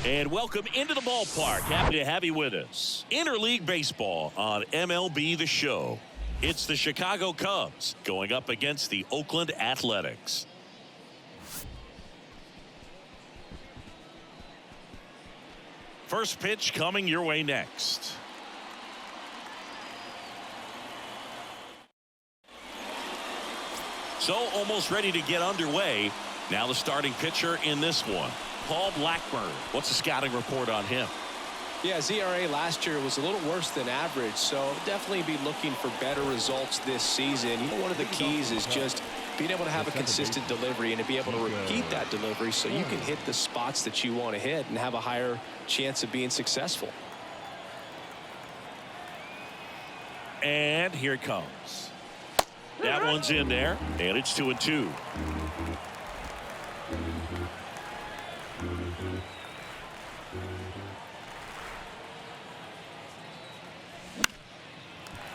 And welcome into the ballpark. Happy to have you with us. Interleague baseball on MLB The Show. It's the Chicago Cubs going up against the Oakland Athletics. First pitch coming your way next. So almost ready to get underway. Now the starting pitcher in this one, Paul Blackburn. What's the scouting report on him? Yeah, his ERA last year was a little worse than average, so definitely be looking for better results this season. You know, one of the keys is just being able to have a consistent delivery and to be able to repeat that delivery so you can hit the spots that you want to hit and have a higher chance of being successful. And here it comes. That one's in there, and it's 2-2.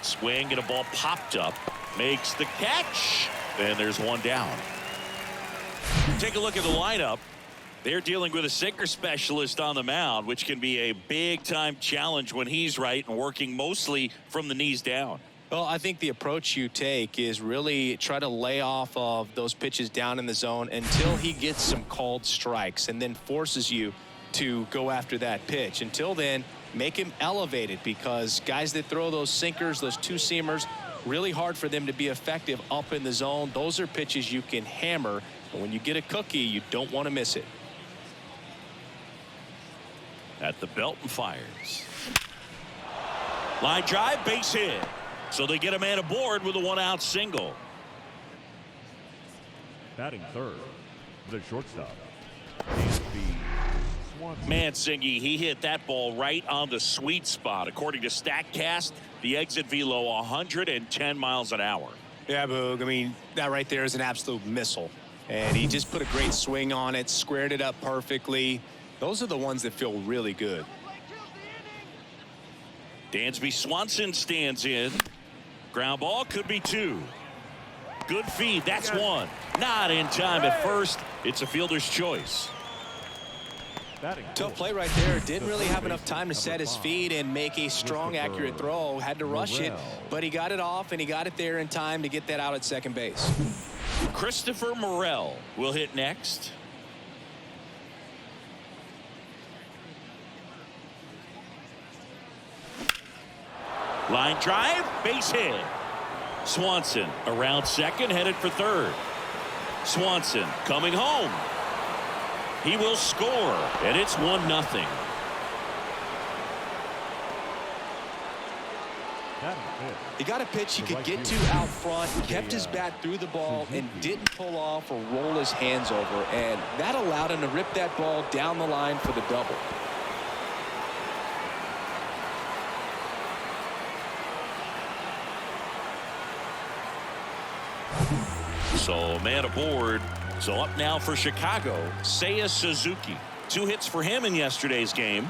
Swing and a ball popped up. Makes the catch. And there's one down. Take a look at the lineup. They're dealing with a sinker specialist on the mound, which can be a big-time challenge when he's right and working mostly from the knees down. Well, I think the approach you take is really try to lay off of those pitches down in the zone until he gets some called strikes and then forces you to go after that pitch. Until then, make him elevated, because guys that throw those sinkers, those two-seamers, really hard for them to be effective up in the zone. Those are pitches you can hammer, and when you get a cookie, you don't want to miss it. At the belt and fires. Line drive, base hit. So they get a man aboard with a one-out single. Batting third, the shortstop, Mansingi, he hit that ball right on the sweet spot. According to StatCast, the exit velo 110 miles an hour. Yeah, Boog, I mean, that right there is an absolute missile. And he just put a great swing on it, squared it up perfectly. Those are the ones that feel really good. Dansby Swanson stands in. Ground ball, could be two. Good feed, that's one. Not in time at first. It's a fielder's choice. Tough play right there. Didn't really have enough time to set his feet and make a strong, accurate throw. Had to rush it, but he got it off, and he got it there in time to get that out at second base. Christopher Morel will hit next. Line drive, base hit. Swanson around second, headed for third. Swanson coming home. He will score, and it's 1-0. He got a pitch he could get to out front, kept his bat through the ball, and didn't pull off or roll his hands over, and that allowed him to rip that ball down the line for the double. So man aboard. So up now for Chicago, Seiya Suzuki. 2 hits for him in yesterday's game.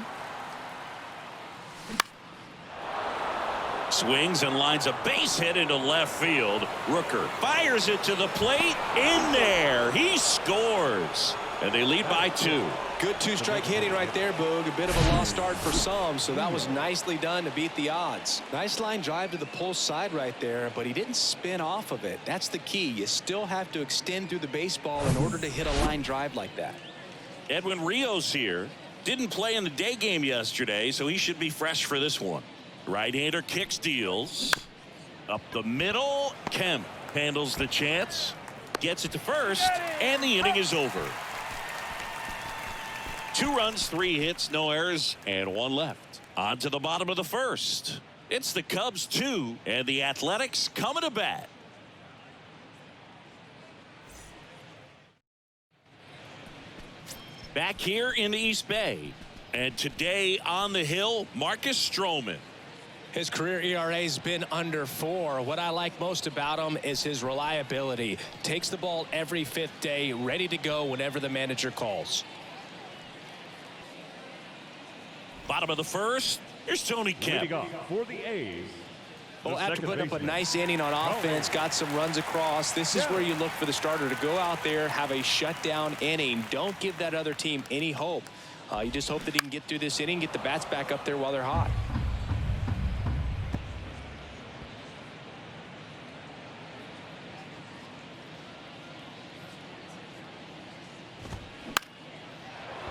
Swings and lines a base hit into left field. Rooker fires it to the plate. In there. He scores. And they lead by 2. Good two-strike hitting right there, Boog. A bit of a lost start for some, so that was nicely done to beat the odds. Nice line drive to the pull side right there, but he didn't spin off of it. That's the key. You still have to extend through the baseball in order to hit a line drive like that. Edwin Rios here. Didn't play in the day game yesterday, so he should be fresh for this one. Right-hander kicks, deals. Up the middle. Kemp handles the chance. Gets it to first, and the inning is over. 2 runs, 3 hits, no errors, and 1 left. On to the bottom of the first. It's the Cubs 2, and the Athletics coming to bat. Back here in the East Bay, and today on the hill, Marcus Stroman. His career ERA has been under 4. What I like most about him is his reliability. Takes the ball every 5th day, ready to go whenever the manager calls. Bottom of the first, here's Tony Kemp. For the A's, Well, after putting up a nice inning on offense, got some runs across, this is where you look for the starter to go out there, have a shutdown inning. Don't give that other team any hope. You just hope that he can get through this inning, get the bats back up there while they're hot.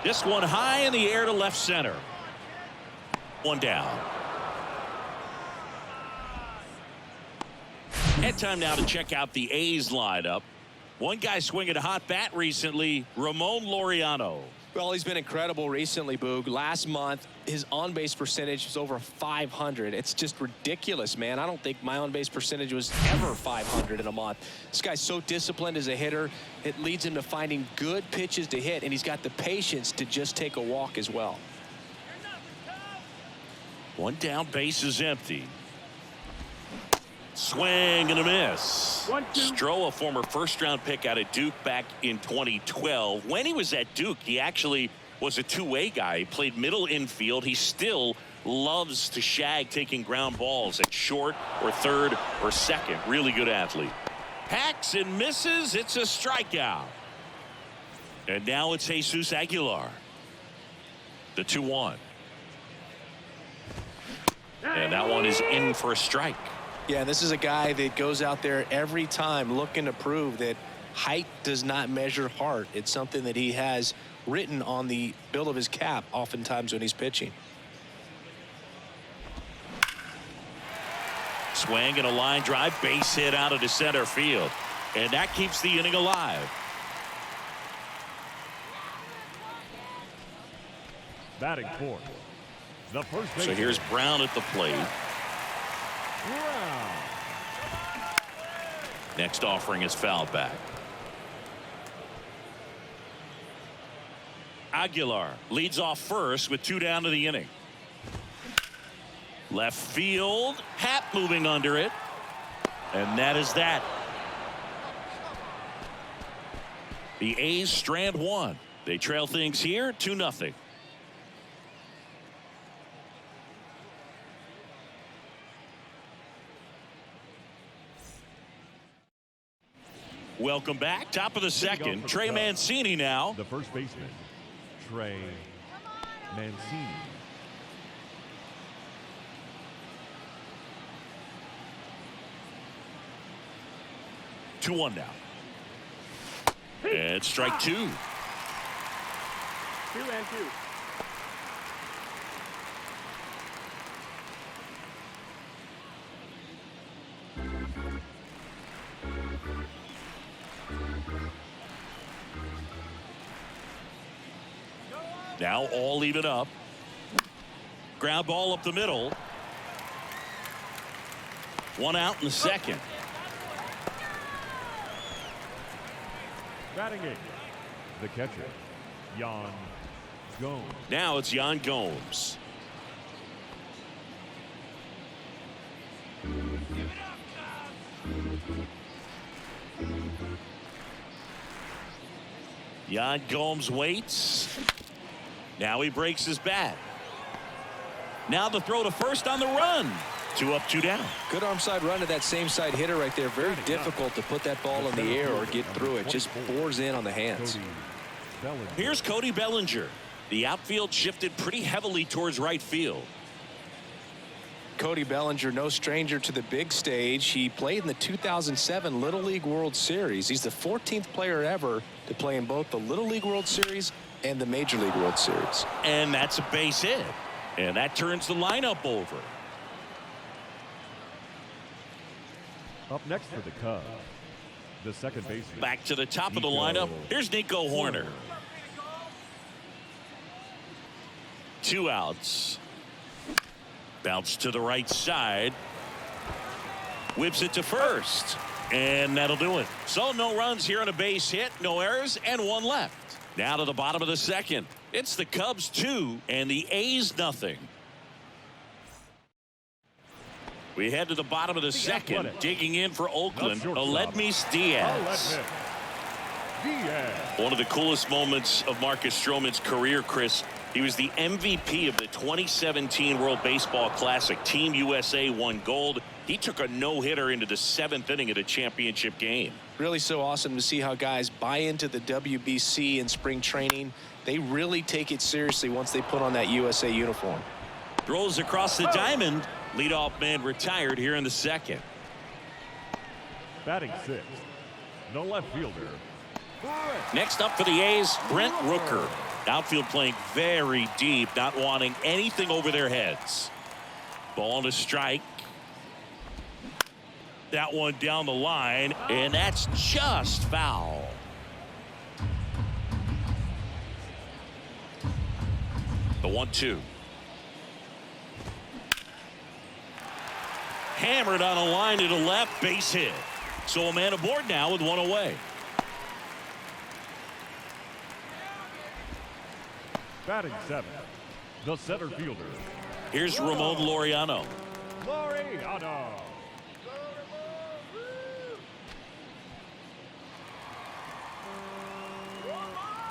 This one high in the air to left center. One down. And time now to check out the A's lineup. One guy swinging a hot bat recently, Ramon Laureano. Well, he's been incredible recently, Boog. Last month, his on-base percentage was over 500. It's just ridiculous, man. I don't think my on-base percentage was ever 500 in a month. This guy's so disciplined as a hitter. It leads him to finding good pitches to hit, and he's got the patience to just take a walk as well. One down, base is empty. Swing and a miss. 1-2. Stroh, a former first-round pick out of Duke back in 2012. When he was at Duke, he actually was a two-way guy. He played middle infield. He still loves to shag taking ground balls at short or third or second. Really good athlete. Hacks and misses. It's a strikeout. And now it's Jesus Aguilar. The 2-1. And that one is in for a strike. Yeah, this is a guy that goes out there every time looking to prove that height does not measure heart. It's something that he has written on the bill of his cap oftentimes when he's pitching. Swing and a line drive, base hit out of the center field. And that keeps the inning alive. Batting fourth, the first baseman. So here's Brown at the plate. Brown. Next offering is fouled back. Aguilar leads off first with 2 down to the inning. Left field, Happ moving under it. And that is that. The A's strand one. They trail things here 2-0. Welcome back. Top of the second. Trey Mancini now. The first baseman, Trey Mancini. Two one now. And strike 2. 2-2. Now all even up. Ground ball up the middle. 1 out in the second. Batting 8, the catcher, Yan Gomes. Now it's Yan Gomes. Yan Gomes waits. Now he breaks his bat. Now the throw to first on the run. 2 up, 2 down. Good arm side run to that same side hitter right there. Very difficult to put that ball in the air or get through it. Just bores in on the hands. Here's Cody Bellinger. The outfield shifted pretty heavily towards right field. Cody Bellinger, no stranger to the big stage. He played in the 2007 Little League World Series. He's the 14th player ever to play in both the Little League World Series and the Major League World Series. And that's a base hit. And that turns the lineup over. Up next for the Cubs, the second baseman. Back to the top of the lineup. Here's Nico Horner. 2 outs. Bounce to the right side. Whips it to first. And that'll do it. So no runs here on a base hit, no errors, and 1 left. Now to the bottom of the second. It's the Cubs 2 and the A's nothing. We head to the bottom of the second. Digging in for Oakland, Aledmys Diaz. One of the coolest moments of Marcus Stroman's career, Chris, He was the MVP of the 2017 World Baseball Classic. Team USA won gold. He took a no-hitter into the 7th inning of a championship game. Really so awesome to see how guys buy into the WBC in spring training. They really take it seriously once they put on that USA uniform. Throws across the diamond. Leadoff man retired here in the 2nd. Batting 6th, the left fielder. Next up for the A's, Brent Rooker. Outfield playing very deep, not wanting anything over their heads. Ball to strike. That one down the line, and that's just foul. The 1-2. Hammered on a line to the left, base hit. So a man aboard now with one away. Batting 7th, the center fielder. Here's Ramon Laureano. Laureano.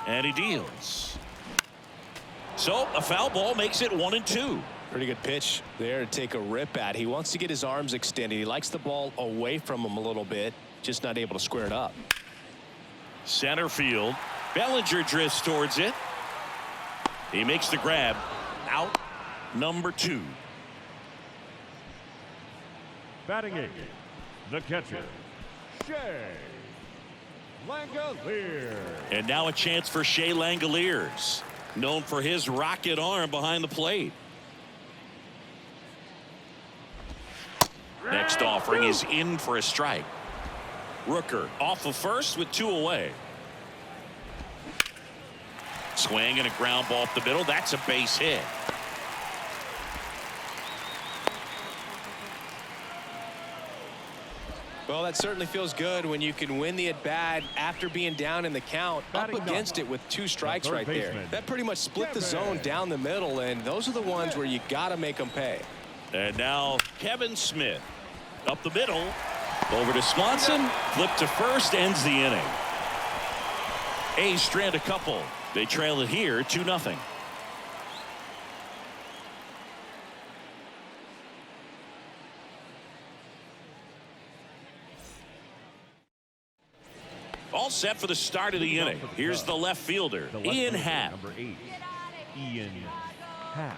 And he deals. So a foul ball makes it 1-2. Pretty good pitch there to take a rip at. He wants to get his arms extended. He likes the ball away from him a little bit, just not able to square it up. Center field. Bellinger drifts towards it. He makes the grab. Out number 2. Batting 8th, the catcher, Shea Langoliers. And now a chance for Shea Langoliers, known for his rocket arm behind the plate. Next offering is in for a strike. Rooker off of first with 2 away. Swing and a ground ball up the middle. That's a base hit. Well, that certainly feels good when you can win the at-bat after being down in the count, up against it with 2 strikes right there. That pretty much split the zone down the middle, and those are the ones where you got to make them pay. And now Kevin Smith up the middle. Over to Swanson. Flip to first. Ends the inning. A's strand a couple. They trail it here 2-0. All set for the start of the inning. Here's the left fielder, Ian Happ. Number 8, Ian Happ.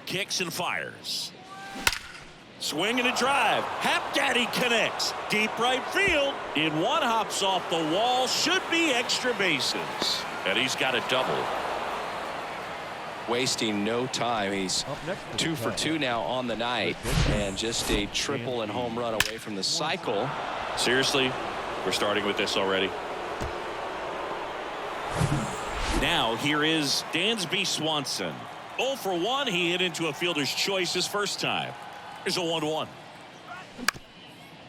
Kicks and fires. Swing and a drive. Hap Daddy connects. Deep right field. In one, hops off the wall. Should be extra bases. And he's got a double. Wasting no time. He's 2 for 2 now on the night, and just a triple and home run away from the cycle. Seriously, we're starting with this already. Now here is Dansby Swanson. 0 for 1. He hit into a fielder's choice his first time. Here's a 1-1.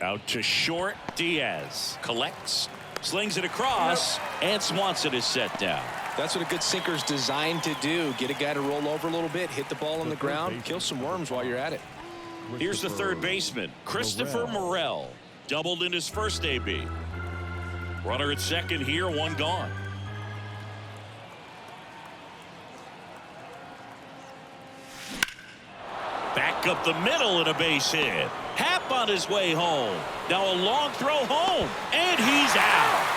Out to short. Diaz collects, slings it across, and Swanson is set down. That's what a good sinker is designed to do. Get a guy to roll over a little bit, hit the ball on the ground, kill some worms while you're at it. Here's the third baseman, Christopher Morel. Doubled in his first AB. Runner at second here, 1 gone. Back up the middle and a base hit. Happ on his way home. Now a long throw home, and he's out.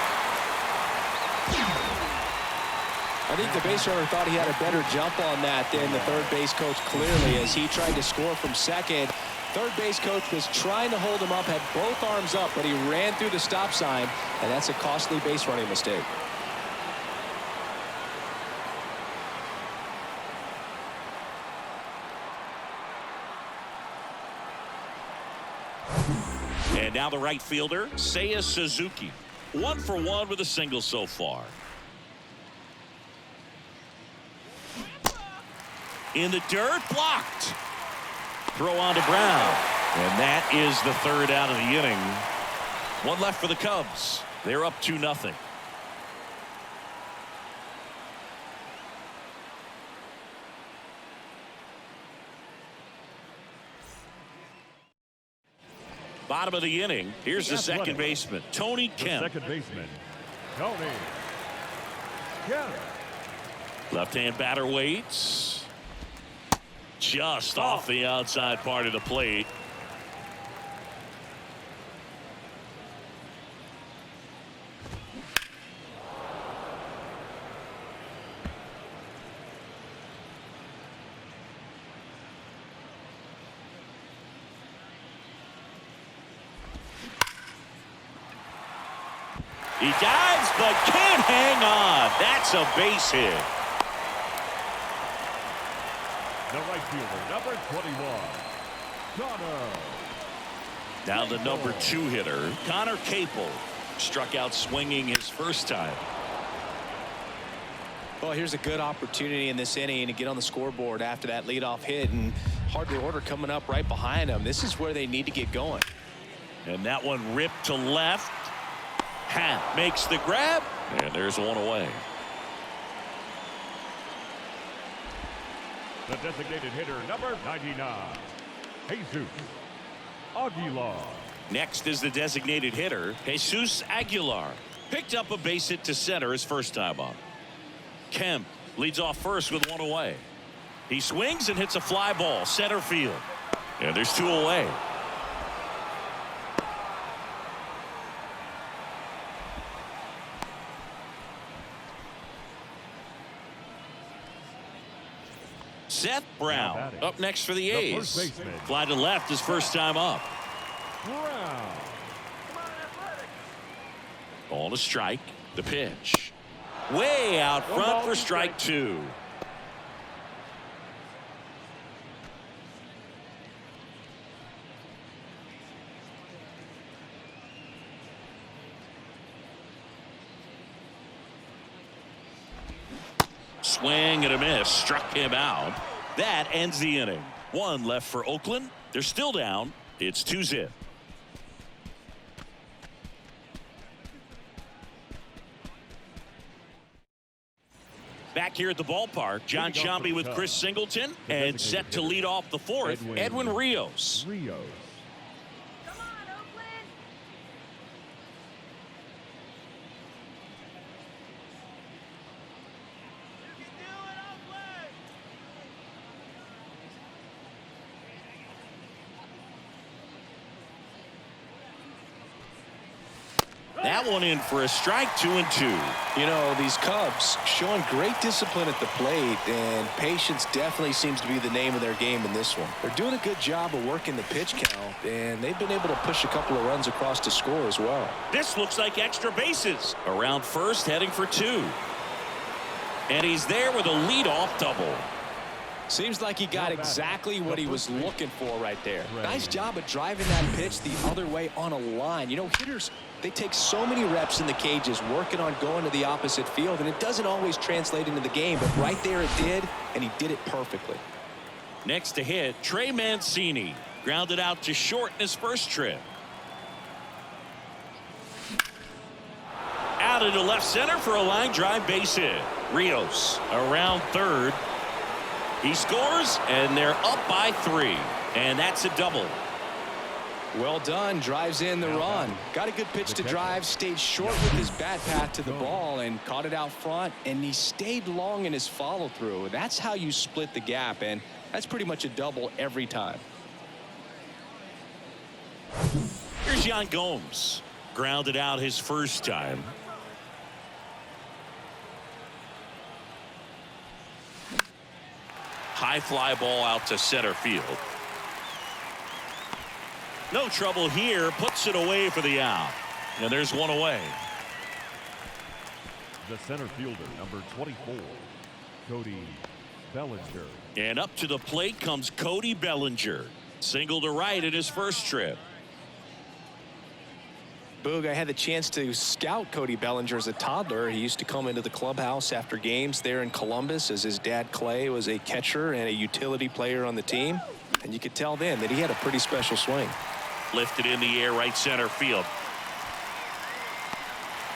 I think the base runner thought he had a better jump on that than the third base coach, clearly, as he tried to score from second. Third base coach was trying to hold him up, had both arms up, but he ran through the stop sign, and that's a costly base running mistake. And now the right fielder, Seiya Suzuki. 1 for 1 with a single so far. In the dirt, blocked. Throw on to Brown. And that is the third out of the inning. 1 left for the Cubs. They're up 2-0. Bottom of the inning. Here's the second baseman, Tony Kemp. Second baseman, Tony. Kemp. Left-hand batter waits. Just off the outside part of the plate. He dives but can't hang on. That's a base hit. The right fielder, number 21, Connor. Now the number 2 hitter, Connor Capel, struck out swinging his first time. Well, here's a good opportunity in this inning to get on the scoreboard after that leadoff hit, and hardly order coming up right behind them. This is where they need to get going. And that one ripped to left. Hat makes the grab, and there's one away. The designated hitter, number 99, Jesus Aguilar. Next is the designated hitter, Jesus Aguilar. Picked up a base hit to center his first time up. Kemp leads off first with one away. He swings and hits a fly ball center field, and there's 2 away. Seth Brown up next for the A's. Fly to left his first time up. Brown. Ball to strike. The pitch. Way out front for strike 2. Swing and a miss. Struck him out. That ends the inning. 1 left for Oakland. They're still down. It's 2-0. Back here at the ballpark, John Sciambi with Chris Singleton, and set to lead off the 4th, Edwin Rios. That one in for a strike. 2-2. You know, these Cubs showing great discipline at the plate, and patience definitely seems to be the name of their game in this one. They're doing a good job of working the pitch count, and they've been able to push a couple of runs across to score as well. This looks like extra bases. Around first, heading for 2. And he's there with a leadoff double. Seems like he got exactly what he was looking for right there. Nice job of driving that pitch the other way on a line. You know, hitters, they take so many reps in the cages working on going to the opposite field, and it doesn't always translate into the game, but right there it did, and he did it perfectly. Next to hit, Trey Mancini. Grounded out to short in his first trip. Out into left center for a line drive base hit. Rios around third. He scores, and they're up by 3. And that's a double. Well done. Drives in the run. Got a good pitch to drive. Stayed short with his bat path to the ball and caught it out front. And he stayed long in his follow through. That's how you split the gap. And that's pretty much a double every time. Here's Yan Gomes. Grounded out his first time. High fly ball out to center field. No trouble here. Puts it away for the out. And there's one away. The center fielder, number 24, Cody Bellinger. And up to the plate comes Cody Bellinger. Single to right in his first trip. Boog, I had the chance to scout Cody Bellinger as a toddler. He used to come into the clubhouse after games there in Columbus, as his dad Clay was a catcher and a utility player on the team. And you could tell then that he had a pretty special swing. Lifted in the air, right center field.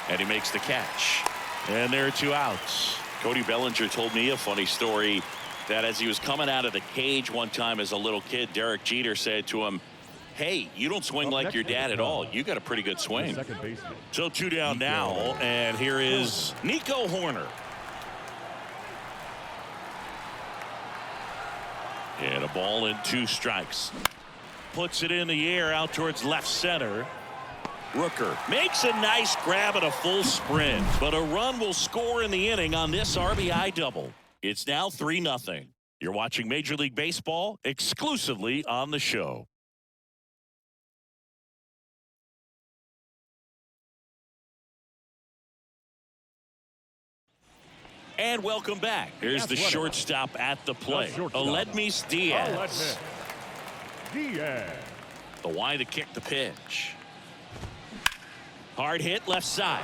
And he makes the catch. And there are 2 outs. Cody Bellinger told me a funny story that as he was coming out of the cage one time as a little kid, Derek Jeter said to him, hey, you don't swing Up like next your for the dad at Cubs, all. You got a pretty good the swing. second baseman. So 2 down Nico now, and here is Nico Horner. And a ball and 2 strikes. Puts it in the air out towards left center. Rooker makes a nice grab at a full sprint, but a run will score in the inning on this RBI double. It's now 3-0. You're watching Major League Baseball exclusively on the show. And welcome back. Here's the shortstop at the plate. Aledmys Diaz. Diaz. The wide to kick the pitch. Hard hit left side.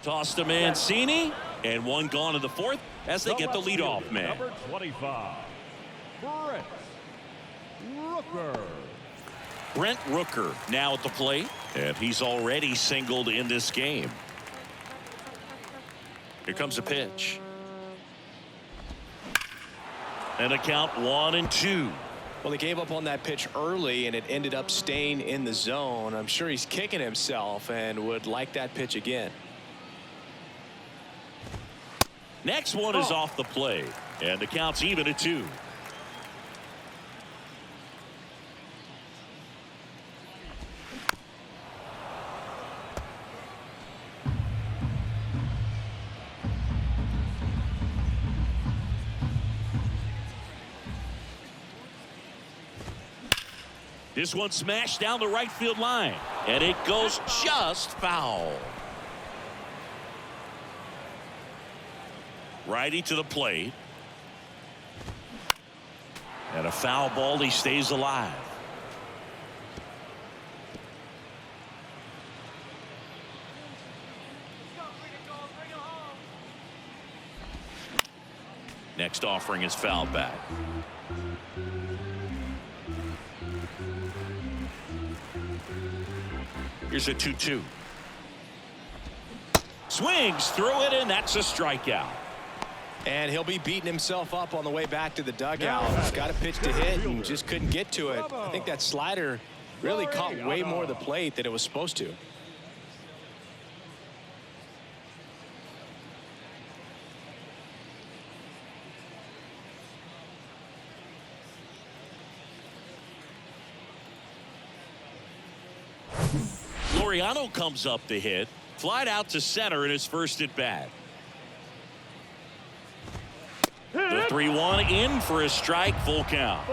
Toss to Mancini. And one gone in the 4th as they get the leadoff man. Number 25. Brent Rooker now at the plate. And he's already singled in this game. Here comes a pitch. And a count 1-2. Well, he gave up on that pitch early, and it ended up staying in the zone. I'm sure he's kicking himself and would like that pitch again. Next one is off the plate, and the count's even at 2. This one smashed down the right field line, and it goes just foul. Righty to the plate. And a foul ball. He stays alive. Next offering is fouled back. Here's a 2-2. Swings through it, and that's a strikeout. And he'll be beating himself up on the way back to the dugout. He's got a pitch to hit and just couldn't get to it. I think that slider really caught way more of the plate than it was supposed to. Laureano comes up to hit. Flied out to center in his first at bat. The 3-1 in for a strike. Full count.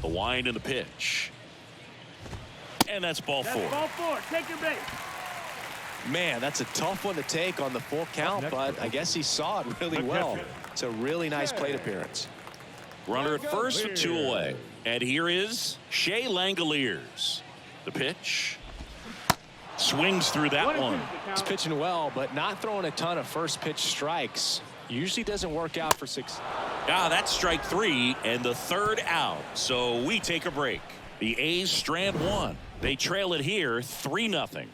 The wind and the pitch. And that's ball 4. Ball 4. Take your base. Man, that's a tough one to take on the full count, but I guess he saw it really well. It's a really nice plate appearance. Runner at first with 2 away. And here is Shea Langoliers. The pitch. Swings through that one. He's pitching well, but not throwing a ton of first pitch strikes. Usually doesn't work out for 6. That's strike 3 and the 3rd out. So we take a break. The A's strand 1. They trail it here 3-0.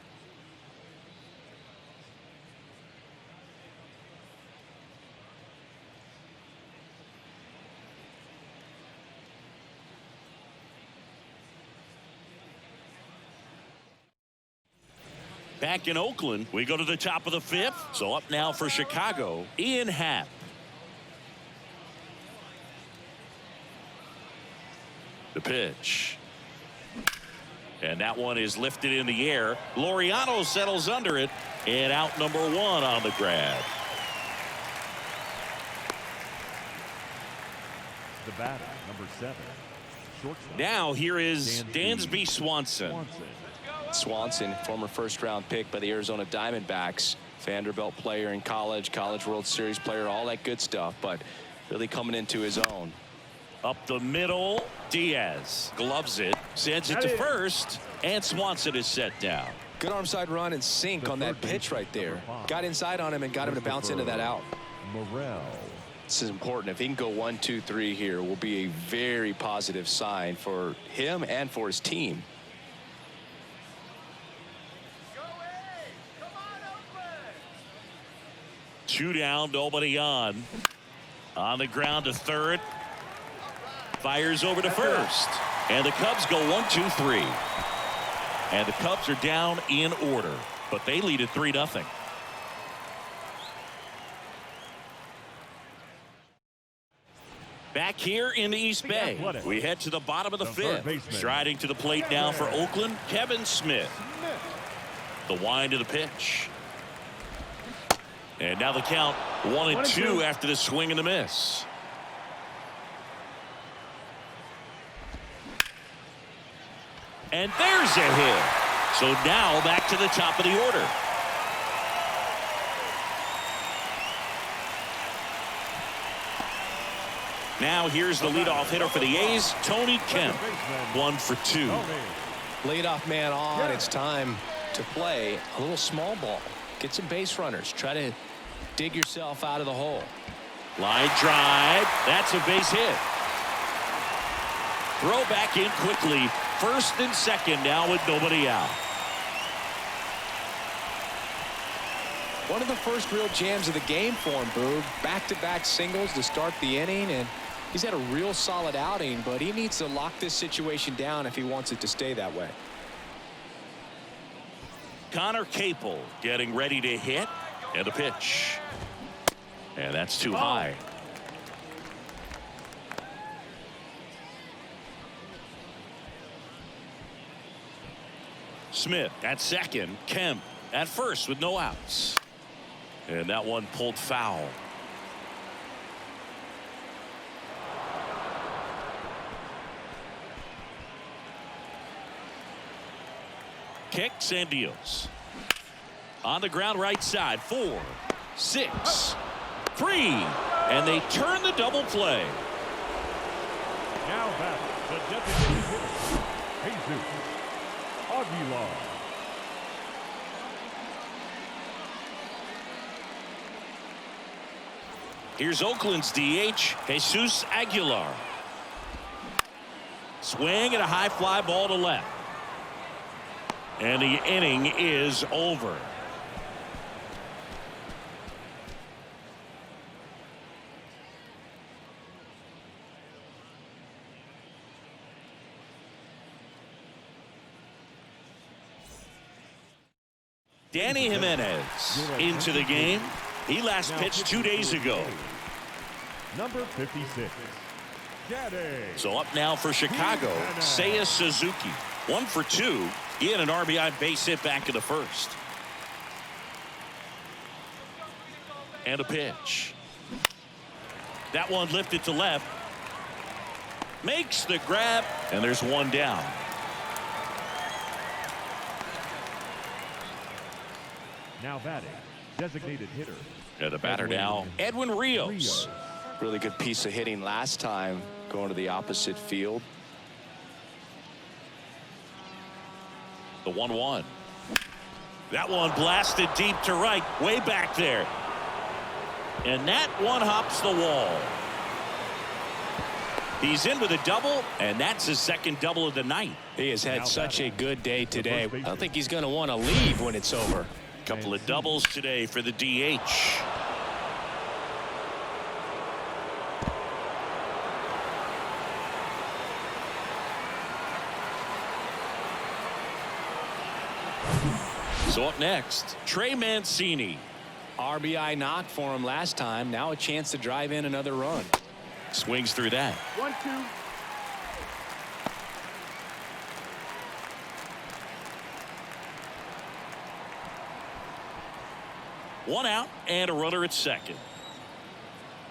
Back in Oakland, we go to the top of the 5th. So up now for Chicago, Ian Happ. The pitch. And that one is lifted in the air. Laureano settles under it, and out number 1 on the grab. The batter, number 7. Shortstop. Now here is Dansby Swanson. Swanson, former first-round pick by the Arizona Diamondbacks. Vanderbilt player in college, College World Series player, all that good stuff, but really coming into his own. Up the middle, Diaz gloves it, sends it to first, and Swanson is set down. Good arm side run and sink on that pitch right there. Got inside on him and got him to bounce into that out. Morel. This is important. If he can go 1, 2, 3 here, will be a very positive sign for him and for his team. 2 down, nobody on. On the ground to third. Fires over to first. And the Cubs go 1-2-3. And the Cubs are down in order, but they lead at 3-0. Back here in the East Bay, we head to the bottom of the fifth. Striding to the plate now for Oakland, Kevin Smith. The wind of the pitch. And now the count 1-2 after the swing and the miss. And there's a hit. So now back to the top of the order. Now here's the leadoff hitter for the A's, Tony Kemp. 1 for 2. Leadoff man on. It's time to play a little small ball. Get some base runners. Try to dig yourself out of the hole. Line drive. That's a base hit. Throw back in quickly. First and second now with nobody out. One of the first real jams of the game for him, Boog. Back-to-back singles to start the inning, and he's had a real solid outing, but he needs to lock this situation down if he wants it to stay that way. Connor Capel getting ready to hit, and a pitch. And that's too high. Smith at second, Kemp at first with no outs. And that one pulled foul. Kicks and deals. On the ground right side, 4, 6, 3. And they turn the double play. Now back the designated hitter, Jesus Aguilar. Here's Oakland's DH, Jesus Aguilar. Swing and a high fly ball to left. And the inning is over. Danny Jimenez into the game. He last pitched 2 days ago. Number 56. So up now for Chicago, Seiya Suzuki. 1 for 2. He had an RBI base hit back in the first. And a pitch. That one lifted to left. Makes the grab, and there's 1 down. Now batting, designated hitter. And the batter now, Edwin Rios. Really good piece of hitting last time, going to the opposite field. The 1-1. That one blasted deep to right, way back there. And that one hops the wall. He's in with a double, and that's his second double of the night. He has had such a good day today. I don't think he's going to want to leave when it's over. Couple of doubles today for the DH. So up next, Trey Mancini. RBI knock for him last time. Now a chance to drive in another run. Swings through that. 1-2. One out and a runner at second.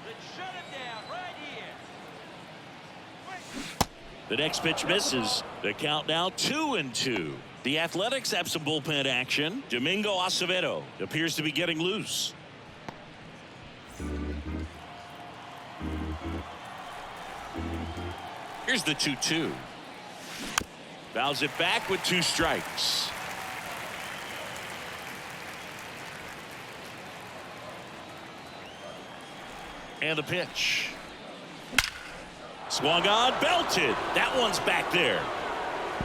Let's shut him down right here. The next pitch misses. The count now 2-2. The Athletics have some bullpen action. Domingo Acevedo appears to be getting loose. Here's the 2-2. Fouls it back with 2 strikes. And the pitch. Swung on, belted. That one's back there.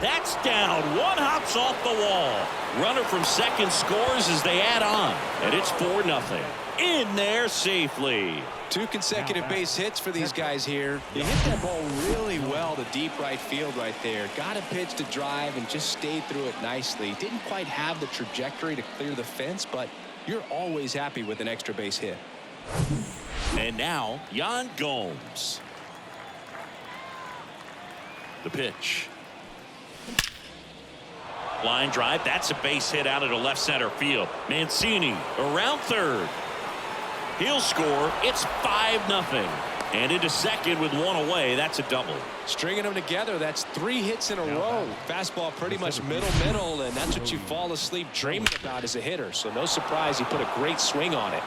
That's down. One hops off the wall. Runner from second scores as they add on. And it's 4-0. in there safely. 2 consecutive base hits for these guys here. They hit that ball really well to deep right field right there. Got a pitch to drive and just stayed through it nicely. Didn't quite have the trajectory to clear the fence, but you're always happy with an extra base hit. And now, Yan Gomes. The pitch. Line drive. That's a base hit out into left center field. Mancini around third. He'll score. It's 5-0. And into second with 1 away. That's a double. Stringing them together, that's 3 hits in a row. Fastball pretty much middle, and that's what you fall asleep dreaming about as a hitter. So no surprise he put a great swing on it.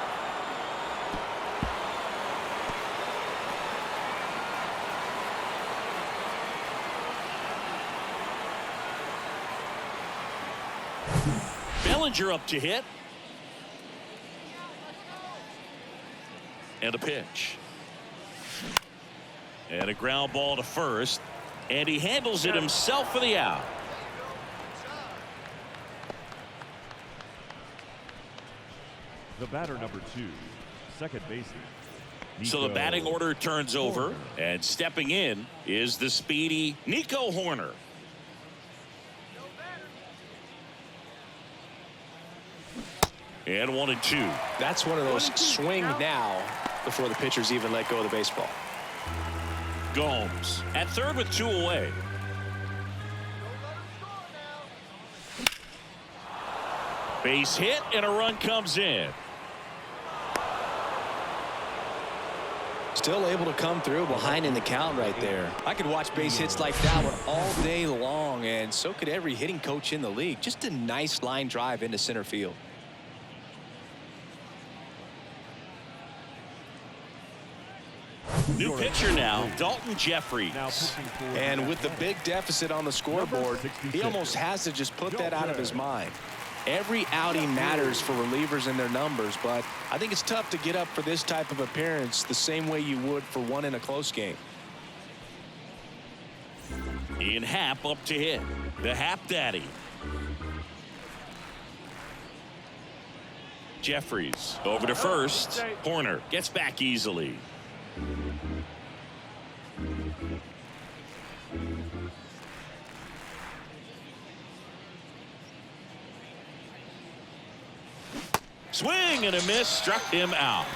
Bellinger up to hit. And a pitch. And a ground ball to first. And he handles it himself for the out. The batter number 2, second baseman. So the batting order turns over. And stepping in is the speedy Nico Horner. And 1-2. That's one of those swing now before the pitchers even let go of the baseball. Gomes at third with 2 away. Base hit and a run comes in. Still able to come through behind in the count right there. I could watch base hits like that one all day long, and so could every hitting coach in the league. Just a nice line drive into center field. New pitcher now, Dalton Jeffries. And with the big deficit on the scoreboard, he almost has to just put that out of his mind. Every outing matters for relievers and their numbers, but I think it's tough to get up for this type of appearance the same way you would for one in a close game. Ian Happ up to hit. The Happ Daddy. Jeffries over to first. Horner gets back easily. Swing and a miss, struck him out.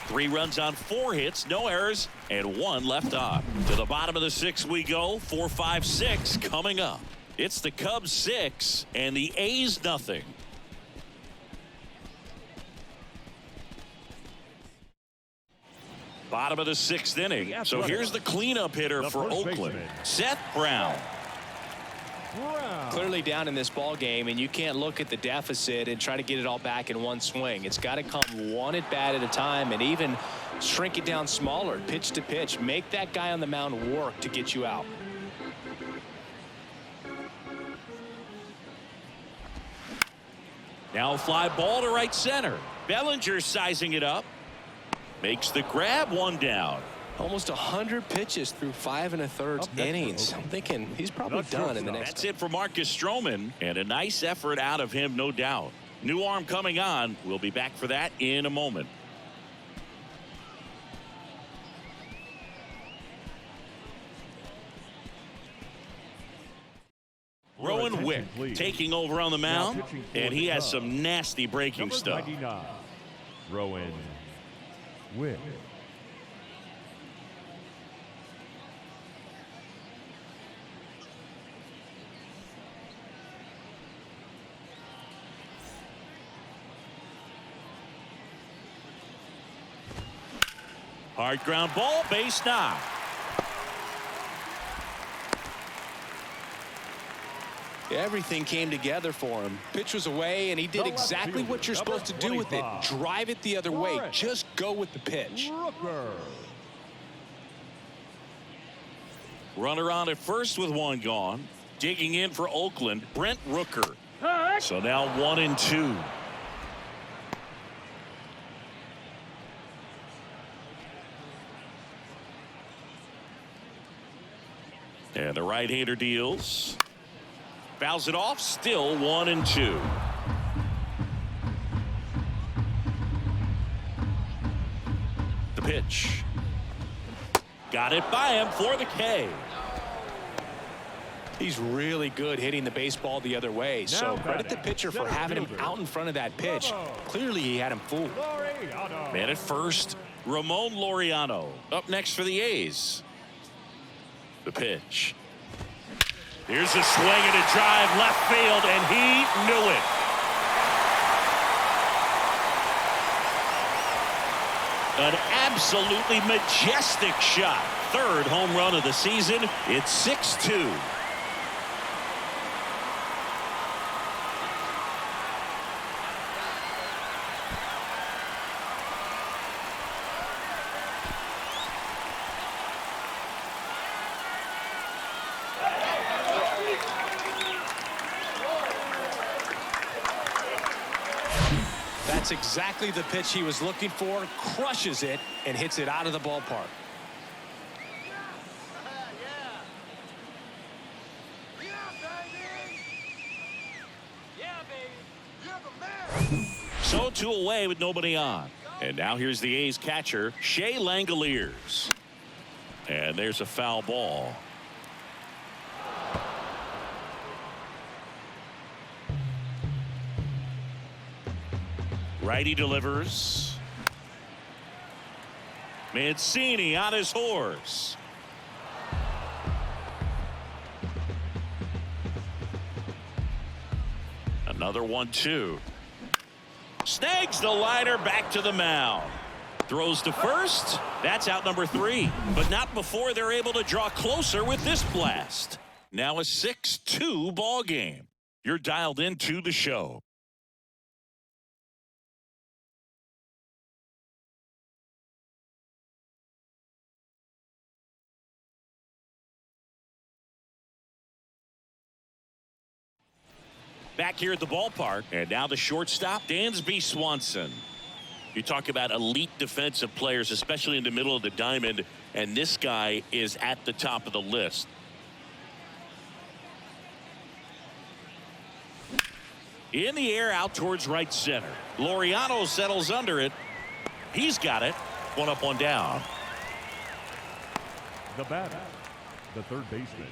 3 runs on 4 hits, no errors, and 1 left on. To the bottom of the 6th we go. 4, 5, 6 coming up. It's the Cubs 6 and the A's nothing. Bottom of the 6th inning. So here's the cleanup hitter for Oakland, Seth Brown. Clearly down in this ball game, and you can't look at the deficit and try to get it all back in one swing. It's got to come one at bat at a time, and even shrink it down smaller, pitch to pitch. Make that guy on the mound work to get you out. Now a fly ball to right center. Bellinger sizing it up. Makes the grab, 1 down. Almost 100 pitches through 5 1/3 innings. I'm thinking he's probably done in the next. That's it for Marcus Stroman, and a nice effort out of him, no doubt. New arm coming on. We'll be back for that in a moment. Rowan Wick taking over on the mound, and he has some nasty breaking stuff. 99, Rowan Wick. Hard ground ball, base knock. Everything came together for him. Pitch was away, and he did exactly what you're supposed to do with it. Drive it the other way. Just go with the pitch. Runner on at first with 1 gone. Digging in for Oakland, Brent Rooker. So now 1-2. And the right-hander deals. Fouls it off, still 1-2. pitch. Got it by him for the K. He's really good hitting the baseball the other way. So credit the pitcher for having him out in front of that pitch. Clearly he had him fooled. Man at first, Ramon Laureano. Up next for the A's. The pitch. Here's a swing and a drive left field, and he knew it. An absolutely majestic shot. Third home run of the season. It's 6-2. That's exactly the pitch he was looking for. Crushes it and hits it out of the ballpark. So 2 away with nobody on. And now here's the A's catcher, Shea Langoliers. And there's a foul ball. Righty delivers. Mancini on his horse. Another 1-2. Snags the liner back to the mound. Throws to first. That's out number 3. But not before they're able to draw closer with this blast. Now a 6-2 ball game. You're dialed into the show. Back here at the ballpark, and now the shortstop, Dansby Swanson. You talk about elite defensive players, especially in the middle of the diamond, and this guy is at the top of the list. In the air, out towards right center. Laureano settles under it. He's got it. 1 up, 1 down. The batter, the third baseman,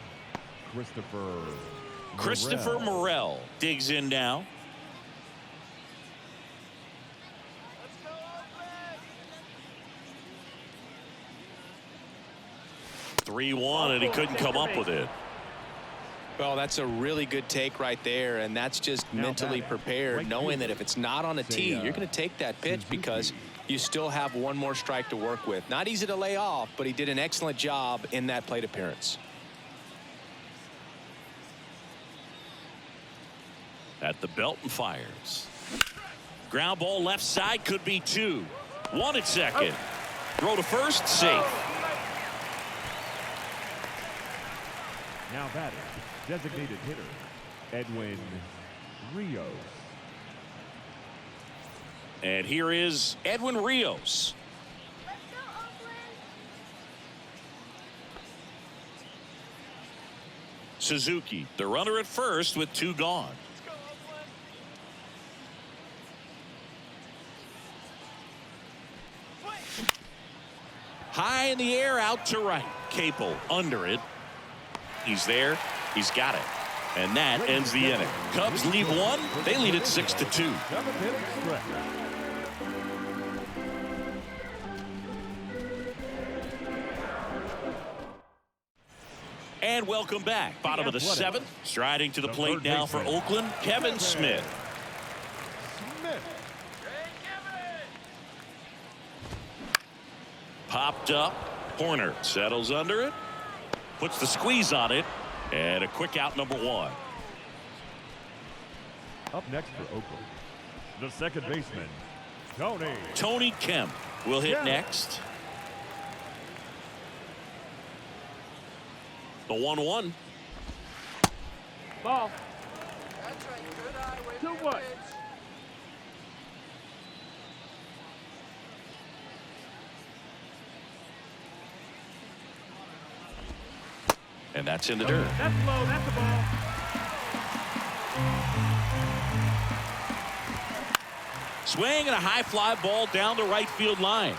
Christopher Morel digs in now. Let's go, Oakland. 3-1, and he couldn't come up with it. Well, that's a really good take right there, and that's just mentally prepared, knowing that if it's not on a tee, you're going to take that pitch because you still have one more strike to work with. Not easy to lay off, but he did an excellent job in that plate appearance. At the belt and fires. Ground ball left side, could be 2. 1 at second. Throw to first, safe. Now batting, designated hitter, Edwin Rios. And here is Edwin Rios. Let's go, Oakland. Suzuki, the runner at first with 2 gone. Let's go, Oakland. High in the air, out to right. Capel under it. He's there. He's got it. And that ends the inning. Cubs lead 1. They lead it 6-2. And welcome back. Bottom of the 7th. Striding to the plate now for Oakland, Kevin Smith. Popped up. Horner settles under it. Puts the squeeze on it. And a quick out, number 1. Up next for Oakland, the second baseman, Tony Kemp will hit next. The 1-1. Ball. That's right. Good eye. Wait Two for your what? pitch. And that's in the dirt. That's low. That's the ball. Swing and a high fly ball down the right field line.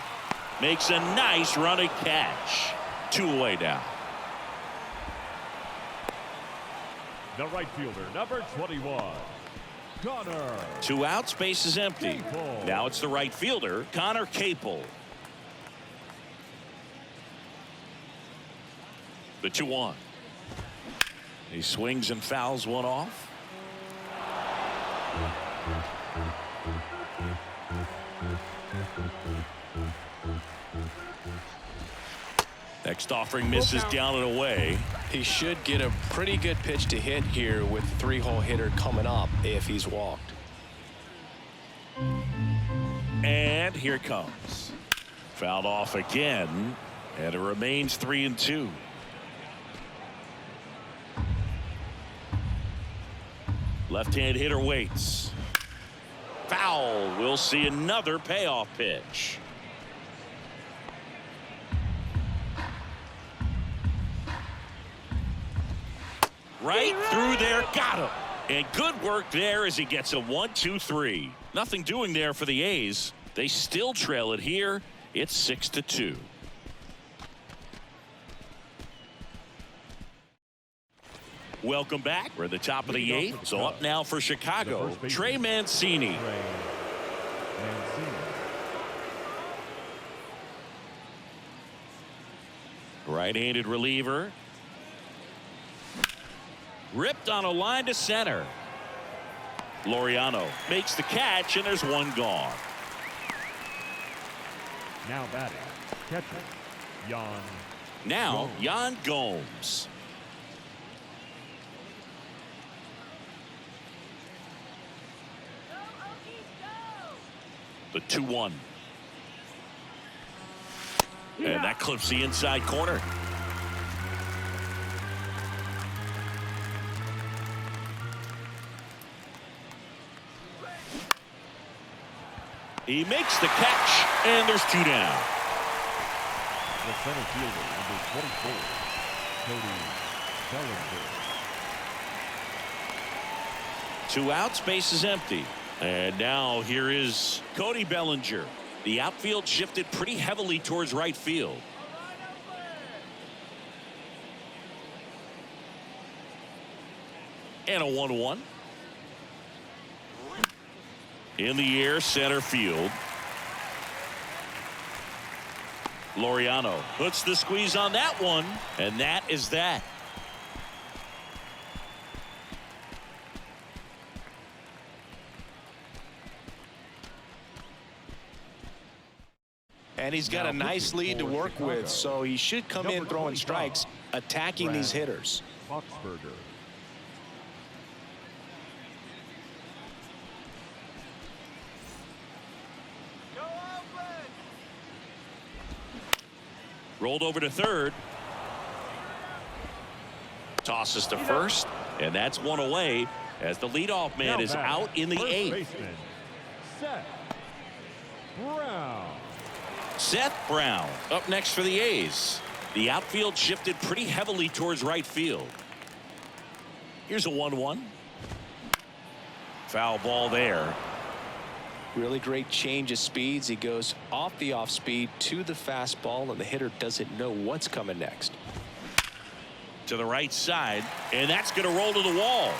makes a nice running catch. 2 away now. The right fielder, number 21, Connor. 2 outs, base is empty. Capel. Now it's the right fielder, Connor Capel. The 2-1. He swings and fouls one off. Next offering misses down and away. He should get a pretty good pitch to hit here with 3-hole hitter coming up if he's walked. And here it comes. Fouled off again, and it remains 3-2. Left-hand hitter waits. Foul. We'll see another payoff pitch. Right through there, got him. And good work there as he gets a 1-2-3. Nothing doing there for the A's. They still trail it here. It's 6-2. Welcome back. We're at the top of the 8th. So up now for Chicago, Trey Mancini. Right-handed reliever. Ripped on a line to center. Laureano makes the catch, and there's one gone. Now batting, catcher, Jan. Now, Jan Gomes. The 2-1. And that clips the inside corner. He makes the catch, and there's 2 down. The center fielder, number 24, Cody Bellinger. 2 outs, base is empty. And now here is Cody Bellinger. The outfield shifted pretty heavily towards right field. And a 1-1. In the air, center field. Laureano puts the squeeze on that one, and that is that. And he's got a nice lead to work with, so he should come in throwing strikes, attacking these hitters. Foxberger. Go Oakland! Rolled over to third. Tosses to first, and that's 1 away as the leadoff man is out in the 8th. Baseman, Seth Brown. Seth Brown up next for the A's. The outfield shifted pretty heavily towards right field. Here's a 1-1. Foul ball there. Really great change of speeds. He goes off the off speed to the fastball, and the hitter doesn't know what's coming next. To the right side, and that's going to roll to the wall.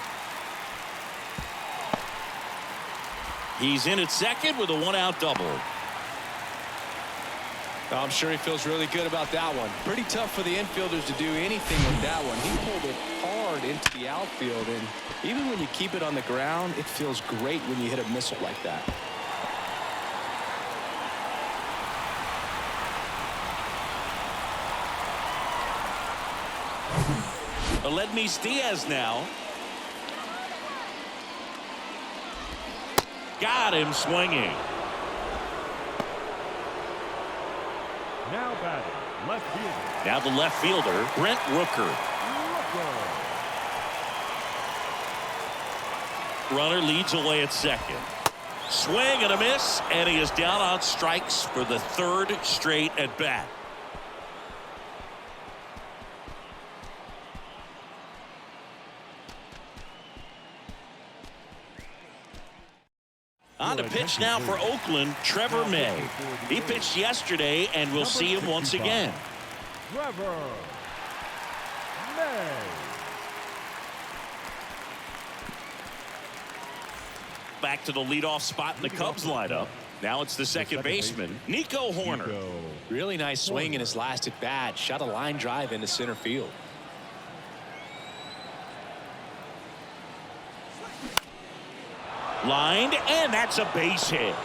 He's in at second with a 1-out double. I'm sure he feels really good about that one. Pretty tough for the infielders to do anything with that one. He pulled it hard into the outfield, and even when you keep it on the ground, it feels great when you hit a missile like that. Aledmys Diaz now. Got him swinging. Now batting, left fielder. Now the left fielder, Brent Rooker. Runner leads away at second. Swing and a miss, and he is down on strikes for the 3rd straight at bat. On to pitch now for Oakland, Trevor May. He pitched yesterday, and we'll see him once again. Trevor May. Back to the leadoff spot in the Cubs lineup. Now it's the second baseman, Nico Horner. Really nice swing in his last at bat. Shot a line drive into center field. Lined, and that's a base hit.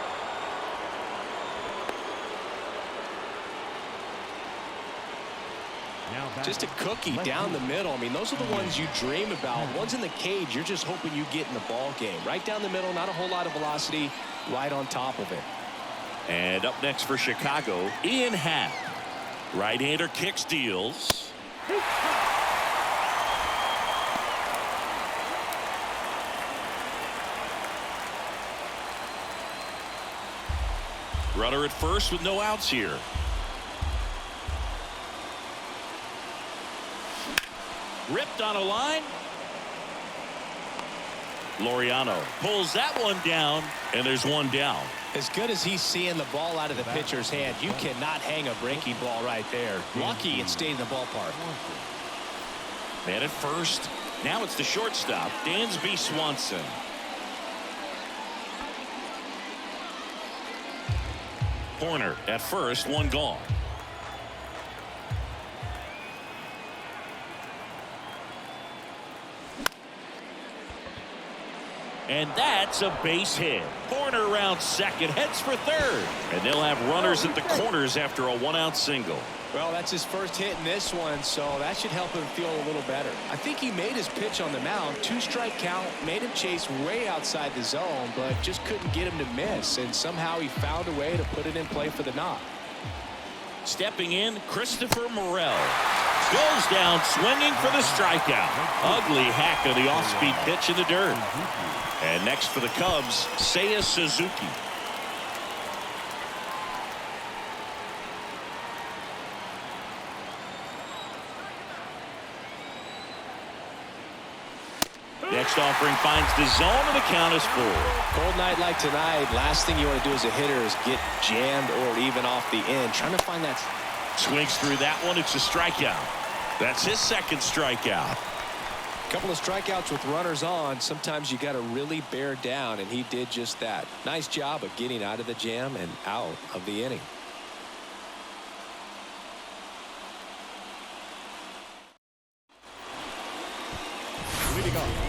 Just a cookie down the middle. I mean, those are the ones you dream about. Ones in the cage, you're just hoping you get in the ball game. Right down the middle, not a whole lot of velocity, right on top of it. And up next for Chicago, Ian Happ. Right-hander kicks, deals. Runner at first with no outs here. Ripped on a line. Laureano pulls that one down, and there's one down. As good as he's seeing the ball out of the pitcher's hand, you cannot hang a breaking ball right there. Lucky it stayed in the ballpark. Man at first. Now it's the shortstop, Dansby Swanson. Horner at first, one gone. And that's a base hit. Horner around second, heads for third. And they'll have runners at the corners after a one-out single. Well, that's his first hit in this one, so that should help him feel a little better. I think he made his pitch on the mound. 2-strike count, made him chase way outside the zone, but just couldn't get him to miss. And somehow he found a way to put it in play for the knock. Stepping in, Christopher Morel. Goes down swinging for the strikeout. Ugly hack of the off-speed pitch in the dirt. And next for the Cubs, Seiya Suzuki. Next offering finds the zone, and the count is full. Cold night like tonight, last thing you want to do as a hitter is get jammed or even off the end. Trying to find that. Swings through that one. It's a strikeout. That's his second strikeout. Couple of strikeouts with runners on. Sometimes you got to really bear down, and he did just that. Nice job of getting out of the jam and out of the inning. Leading off.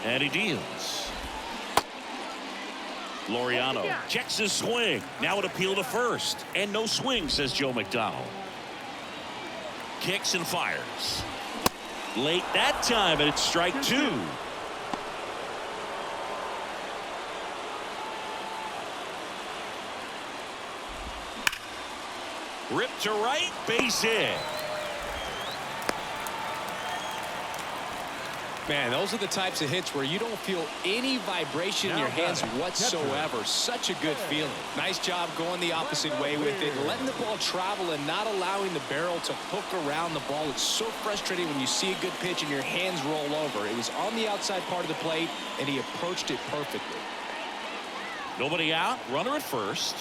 And he deals. Laureano checks his swing. Now an appeal to first. And no swing, says Joe McDonald. Kicks and fires. Late that time, and it's strike two. Ripped to right, base hit. Man, those are the types of hits where you don't feel any vibration in your hands whatsoever. Such a good feeling. Nice job going the opposite way with it, letting the ball travel and not allowing the barrel to hook around the ball. It's so frustrating when you see a good pitch and your hands roll over. It was on the outside part of the plate, and he approached it perfectly. Nobody out, runner at first.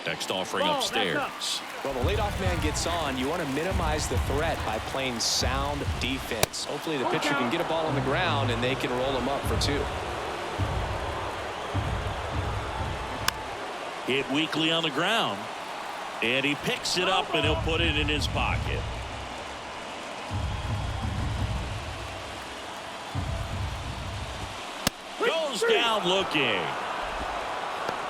Next offering upstairs. Well, the leadoff man gets on. You want to minimize the threat by playing sound defense. Hopefully the pitcher can get a ball on the ground and they can roll him up for two. Hit weakly on the ground. And he picks it up and he'll put it in his pocket. Goes down looking.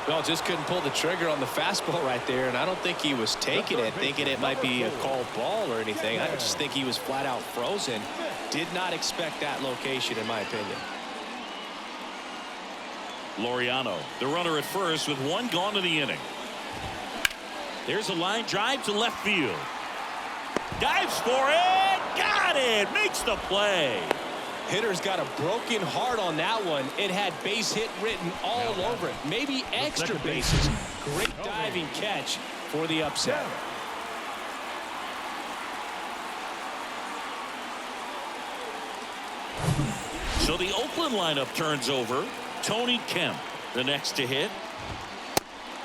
Well, just couldn't pull the trigger on the fastball right there, and I don't think he was taking it, thinking it might be a called ball or anything. I just think he was flat out frozen. Did not expect that location, in my opinion. Laureano, the runner at first with one gone to the inning. There's a line drive to left field. Dives for it. Got it. Makes the play. Hitter's got a broken heart on that one. It had base hit written all over it. Maybe extra bases. Great diving catch for the upset. So the Oakland lineup turns over. Tony Kemp, the next to hit.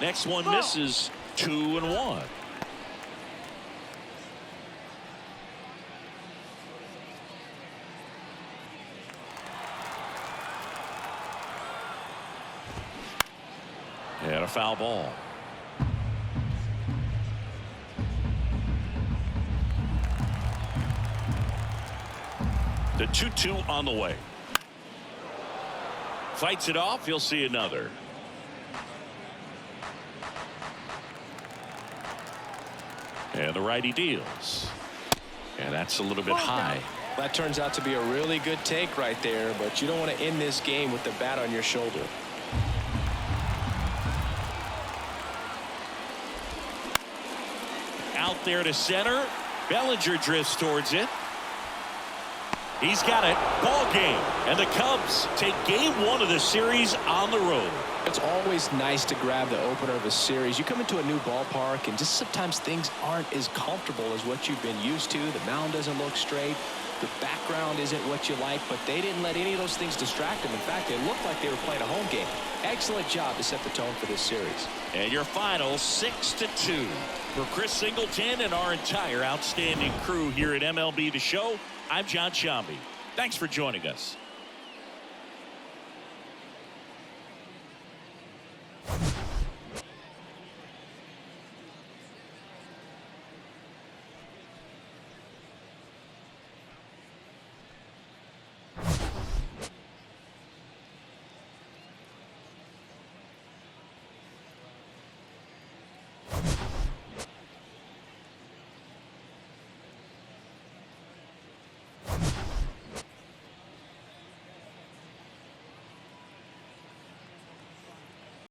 Next one misses. 2-1. And a foul ball. The 2-2 on the way. Fights it off. You'll see another. And the righty deals. And that's a little bit high. That turns out to be a really good take right there, but you don't want to end this game with the bat on your shoulder. Out there to center. Bellinger drifts towards it. He's got it. Ball game. And the Cubs take game 1 of the series on the road. It's always nice to grab the opener of a series. You come into a new ballpark and just sometimes things aren't as comfortable as what you've been used to. The mound doesn't look straight. The background isn't what you like, but they didn't let any of those things distract them. In fact, it looked like they were playing a home game. Excellent job to set the tone for this series. And your final 6-2. For Chris Singleton and our entire outstanding crew here at MLB The Show, I'm John Shambi. Thanks for joining us.